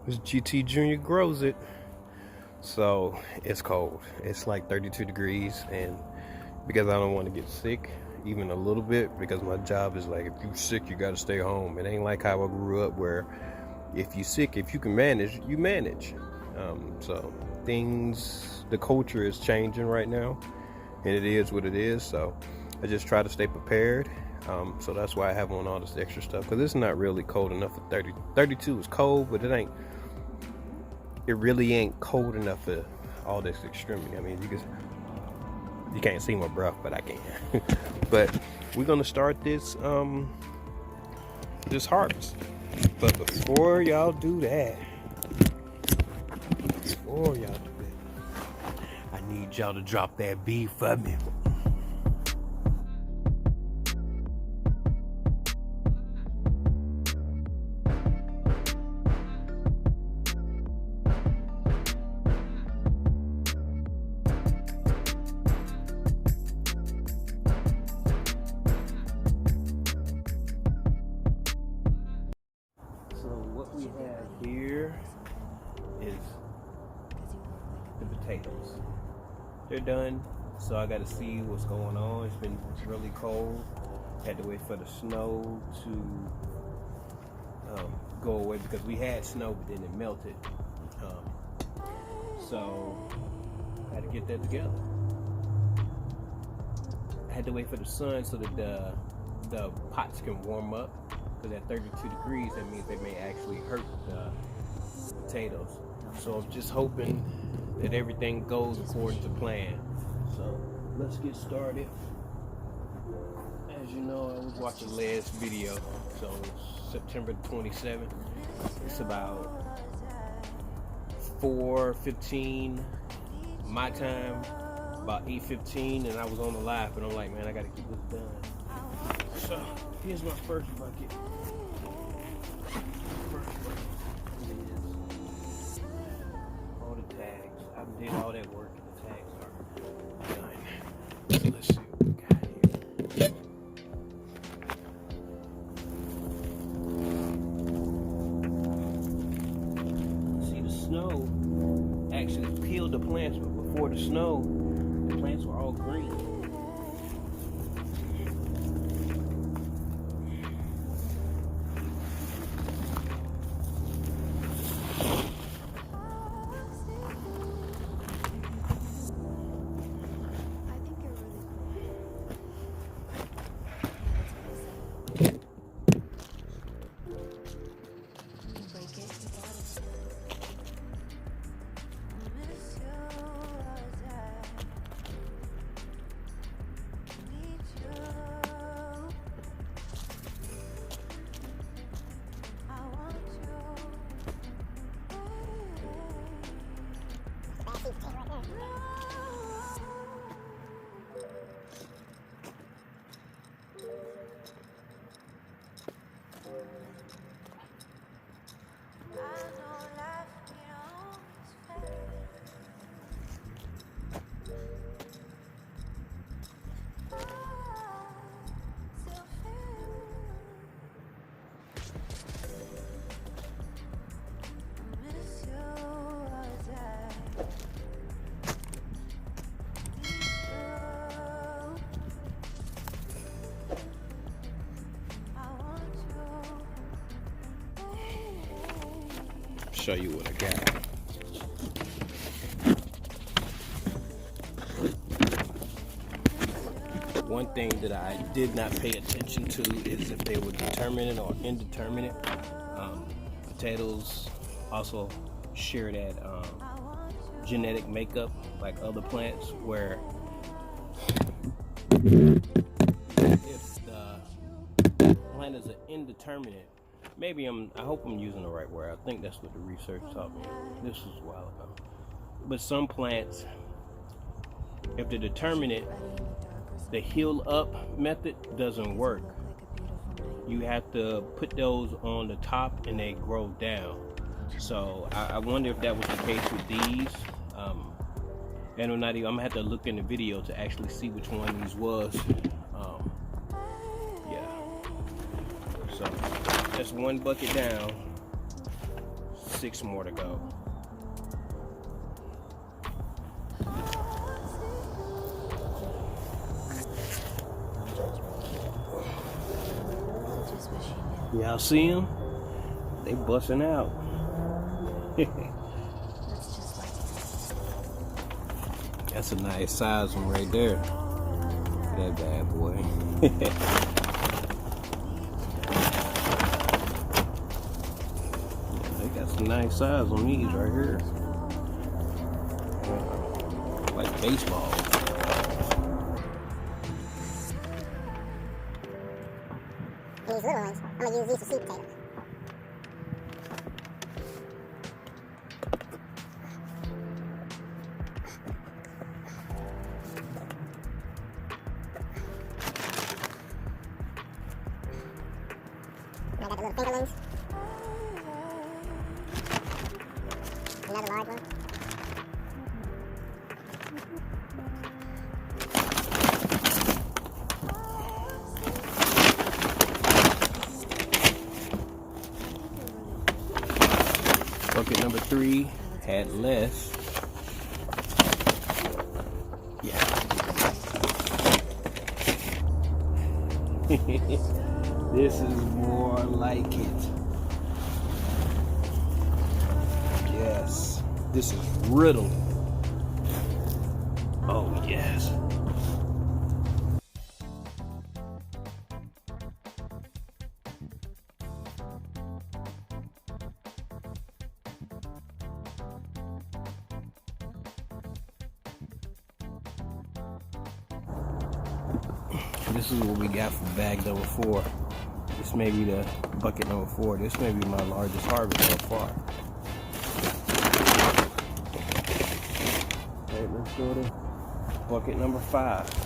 This GT Junior grows it. So it's cold. It's like 32 degrees, and because I don't want to get sick even a little bit, because my job is like, if you're sick, you got to stay home. It ain't like how I grew up where if you sick, if you can manage, you manage. So the culture is changing right now, and it is what it is. So I just try to stay prepared. So that's why I have on all this extra stuff, because it's not really cold enough for 30. 32 is cold, but it really ain't cold enough for all this extremity. I mean, you can't see my breath, but I can. But we're gonna start this harvest. But before y'all do that, I need y'all to drop that beat for me. Here is the potatoes. They're done, so I got to see what's going on. It's been really cold. Had to wait for the snow to go away, because we had snow but then it melted. So I had to get that together. I had to wait for the sun so that the pots can warm up. Because at 32 degrees, that means they may actually hurt the potatoes. So I'm just hoping that everything goes according to plan. So let's get started. As you know, I was watching last video, so it's September 27th. It's about 4:15 my time, about 8:15, and I was on the live, but I'm like, man, I gotta get this done. So here's my first bucket. All the tags. I did all that work, and the tags are done. Let's see what we got here. See, the snow actually peeled the plants, but before the snow, the plants were all green. Show you what I got. One thing that I did not pay attention to is if they were determinate or indeterminate. Potatoes also share that genetic makeup like other plants, where if the plant is an indeterminate, I hope I'm using the right word. I think that's what the research taught me. This was a while ago. But some plants, if they're determinate, the heal up method doesn't work. You have to put those on the top and they grow down. So I wonder if that was the case with these. And I'm gonna have to look in the video to actually see which one these was. Yeah. So that's one bucket down. 6 more to go. Y'all see them? They busting out. That's a nice size one right there. That bad boy. They got some nice size on these right here. Like baseball. These little ones, I'm gonna use these for sweet potatoes. And I got the little fingerlings. Another large one. Bucket number 3 had less. Yeah. This is more like it. Yes. This is riddle. Oh, yes. This is what we got for bag number 4. This may be the bucket number 4. This may be my largest harvest so far. Okay, let's go to bucket number 5.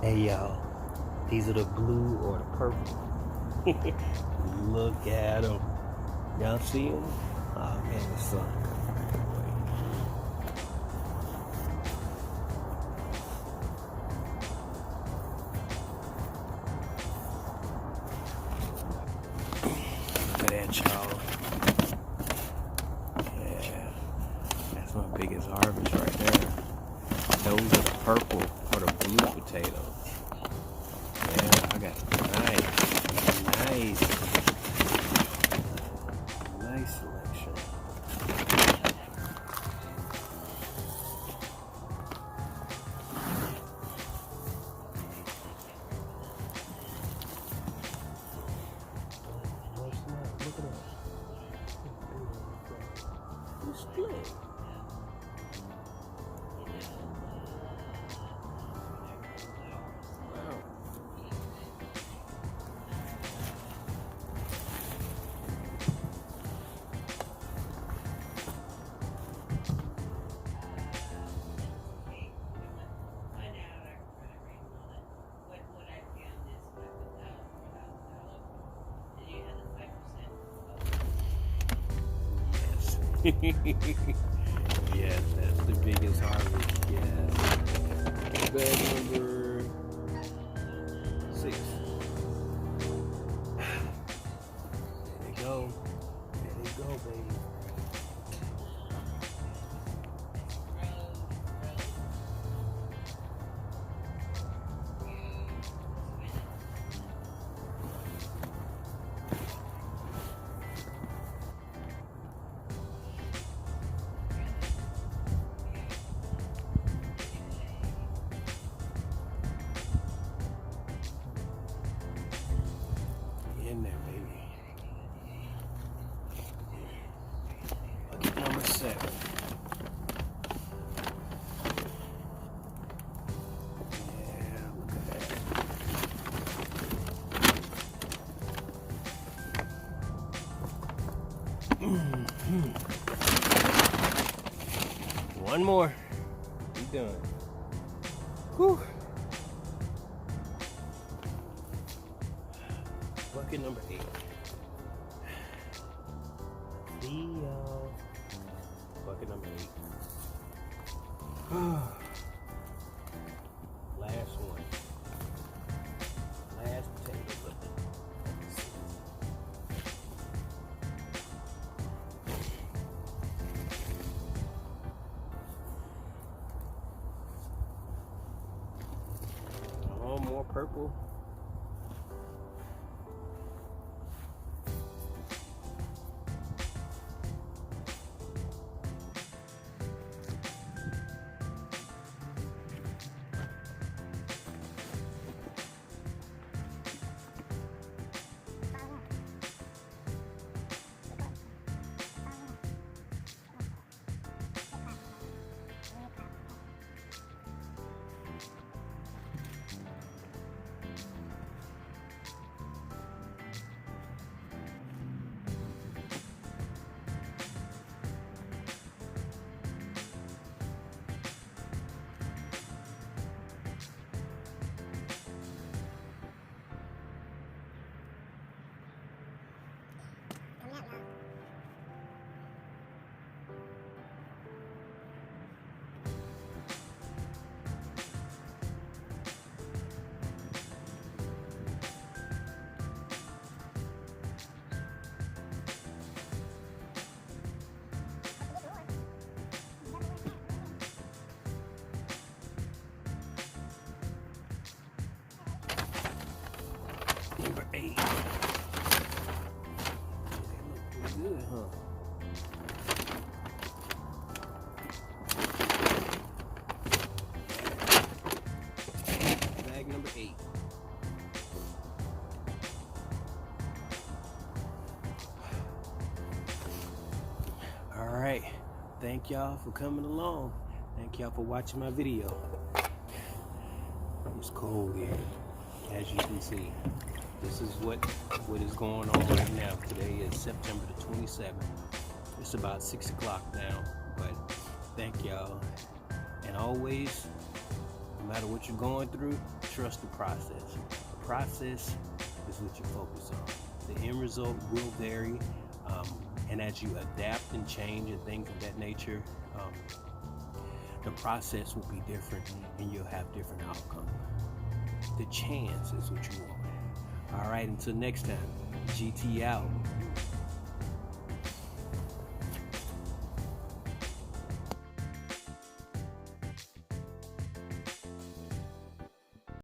Hey y'all, these are the blue or the purple. Look at them. Y'all see them? Oh man, the sun. Look at that, y'all. Yeah, that's my biggest harvest right there. Those are the purple or the blue potatoes. Yeah, I got nice selection. Look at that. Display. Yes, that's the biggest harvest. Yes. Bag number 6. There they go. There they go, baby. In there, baby. Bucket number 7. Yeah, look at that. One more. We done. Whew. bucket number 8. See y'all. Bucket number 8. Last one. Last potato bucket. More purple. Number 8. They look pretty good, huh? Bag number 8. All right. Thank y'all for coming along. Thank y'all for watching my video. It's cold here, as you can see. This is what is going on right now. Today is September the 27th. It's about 6 o'clock now, but thank y'all. And always, no matter what you're going through, trust the process. The process is what you focus on. The end result will vary, and as you adapt and change and things of that nature, the process will be different and you'll have different outcomes. The chance is what you want. All right, until next time, GT out.